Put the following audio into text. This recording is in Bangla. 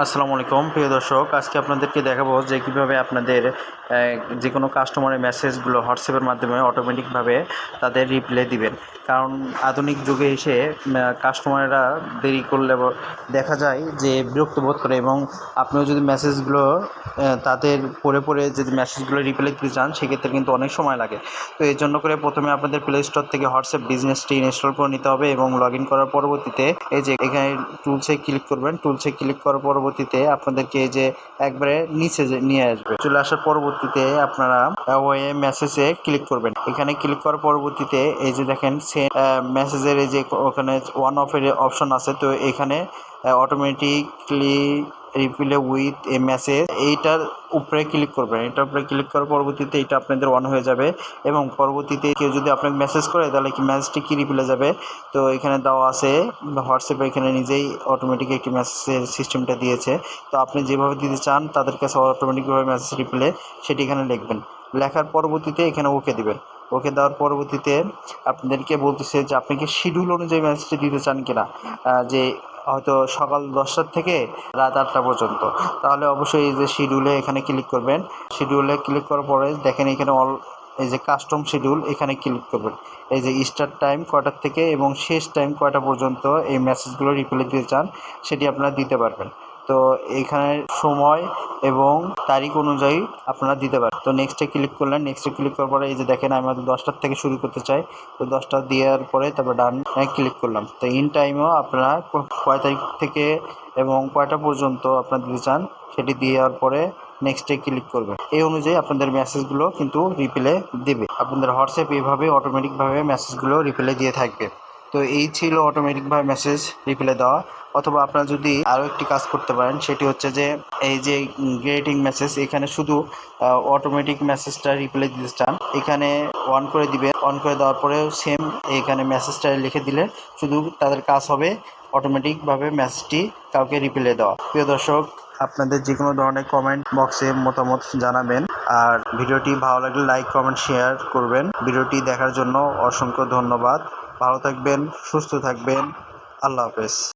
আসসালামু আলাইকুম প্রিয় দর্শক, আজকে আপনাদেরকে দেখাবো যে কীভাবে আপনাদের যে কোনো কাস্টমারের মেসেজগুলো হোয়াটসঅ্যাপের মাধ্যমে অটোমেটিকভাবে তাদের রিপ্লাই দিবেন। কারণ আধুনিক যুগে এসে কাস্টমাররা দেরি করলে দেখা যায় যে বিরক্ত বোধ করে, এবং আপনিও যদি মেসেজগুলো তাদের পড়ে যদি মেসেজগুলো রিপ্লাই দিতে চান সেক্ষেত্রে কিন্তু অনেক সময় লাগে। তো এই জন্য করে প্রথমে আপনাদের প্লে স্টোর থেকে হোয়াটসঅ্যাপ বিজনেসটি ইনস্টল করে নিতে হবে, এবং লগ ইন করার পরবর্তীতে এই যে এখানে টুলসে ক্লিক করবেন। টুলসে ক্লিক করার পরবর্তীতে আপনাদেরকে এই যে একবারে নিচে যে নিয়ে আসবে, চলে আসার পরবর্তীতে আপনারা ওয়ে মেসেজে ক্লিক করবেন। এখানে ক্লিক করার পরবর্তীতে এই যে দেখেন সেন্ড মেসেজের এই যে ওখানে ওয়ান অফের অপশন আছে, তো এখানে automatically reply with a message এইটার উপরে ক্লিক করবেন। এটার উপরে ক্লিক করার পরবর্তীতে এটা আপনাদের অন হয়ে যাবে, এবং পরবর্তীতে কেউ যদি আপনাকে মেসেজ করে তাহলে কি মেসেজটি কি রিপ্লাই যাবে। তো এখানে দেওয়া আছে হোয়াটসঅ্যাপে এখানে নিজেই অটোমেটিক একটি মেসেজের সিস্টেমটা দিয়েছে। তো আপনি যেভাবে দিতে চান তাদের কাছে অটোমেটিকভাবে মেসেজ রিপ্লাই সেটি এখানে লিখবেন। লেখার পরবর্তীতে এখানে ওকে দিবেন। ওকে দেওয়ার পরবর্তীতে আপনাদেরকে বলতেছে যে আপনি কি শিডিউল অনুযায়ী মেসেজটি দিতে চান কিনা, যে হয়তো সকাল 10টা থেকে রাত 8টা পর্যন্ত, তাহলে অবশ্যই এই যে শিডিউলে এখানে ক্লিক করবেন। শিডিউলে ক্লিক করার পরে দেখেন এখানে এই যে কাস্টম শিডিউল এখানে ক্লিক করবেন। এই যে স্টার্ট টাইম কয়টার থেকে এবং শেষ টাইম কয়টা পর্যন্ত এই মেসেজগুলো রিপ্লাই দিতে চান সেটি আপনারা দিতে পারবেন। তো এখানে সময় এবং তারিখ অনুযায়ী আপনারা দিতে পারেন। তো নেক্সটে ক্লিক করলেন। নেক্সটে ক্লিক করার পরে এই যে দেখেন আমি 10টার থেকে শুরু করতে চাই, তো 10টা দেওয়ার পরে তারপর ডান ক্লিক করলাম। তো ইন টাইমও আপনারা কয় তারিখ থেকে এবং কয়টা পর্যন্ত আপনারা দিতে চান সেটি দেওয়ার পরে নেক্সটে ক্লিক করবেন। এই অনুযায়ী আপনাদের মেসেজগুলো কিন্তু রিপ্লাই দেবে। আপনাদের হোয়াটসঅ্যাপ এইভাবে অটোমেটিকভাবে মেসেজগুলো রিপ্লাই দিয়ে থাকবে। তো এই ছিল অটোমেটিকভাবে মেসেজ রিপ্লাই দেওয়া। অথবা আপনারা যদি আরও একটি কাজ করতে পারেন, সেটি হচ্ছে যে এই যে গ্রেটিং মেসেজ, এখানে শুধু অটোমেটিক মেসেজটা রিপ্লাই দিতে চান এখানে অন করে দিবেন। অন করে দেওয়ার পরে সেম এখানে মেসেজটা লিখে দিলে শুধু তাদের কাজ হবে অটোমেটিকভাবে মেসেজটি কাউকে রিপ্লাই দেওয়া। প্রিয় দর্শক, আপনাদের যে কোনো ধরনের কমেন্ট বক্সে মতামত জানাবেন, আর ভিডিওটি ভালো লাগলে লাইক কমেন্ট শেয়ার করবেন। ভিডিওটি দেখার জন্য অসংখ্য ধন্যবাদ। ভালো থাকবেন, সুস্থ থাকবেন। আল্লাহ হাফেজ।